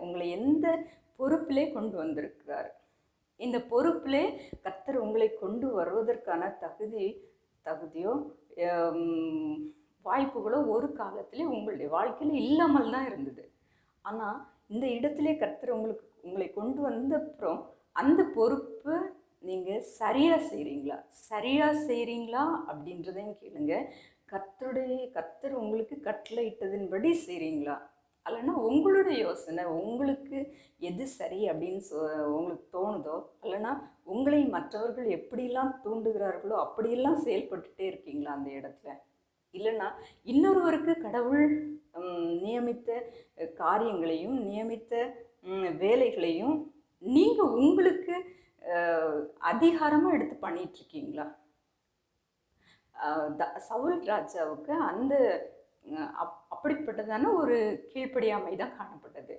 உங்களை எந்த பொறுப்பிலே கொண்டு வந்திருக்கிறார். இந்த பொறுப்பிலே கர்த்தர் உங்களை கொண்டு வருவதற்கான தகுதியோ வாய்ப்புகளோ ஒரு காலத்திலே உங்களுடைய வாழ்க்கையில் இல்லாமல் தான் இருந்தது. ஆனால் இந்த இடத்திலே கர்த்தர் உங்களை கொண்டு வந்தப்புறம் அந்த பொறுப்பு நீங்கள் சரியாக செய்கிறீங்களா அப்படின்றதையும் கேளுங்க. கர்த்தர் உங்களுக்கு கட்டளையிட்டதின்படி செய்கிறீங்களா, அல்லனா உங்களுடைய யோசனை உங்களுக்கு எது சரி அப்படின்னு உங்களுக்கு தோணுதோ, அல்லனா உங்களை மற்றவர்கள் எப்படிலாம் தூண்டுகிறார்களோ அப்படியெல்லாம் செயல்பட்டுட்டே இருக்கீங்களா அந்த இடத்துல? இல்லைன்னா இன்னொருவருக்கு கடவுள் நியமித்த காரியங்களையும் நியமித்த வேலைகளையும் நீங்கள் உங்களுக்கு அதிகாரமாக எடுத்து பண்ணிகிட்ருக்கீங்களா? சவுல் ராஜாவுக்கு அந்த அப்படிப்பட்டதான ஒரு கீழ்ப்படியாமை தான் காணப்பட்டது.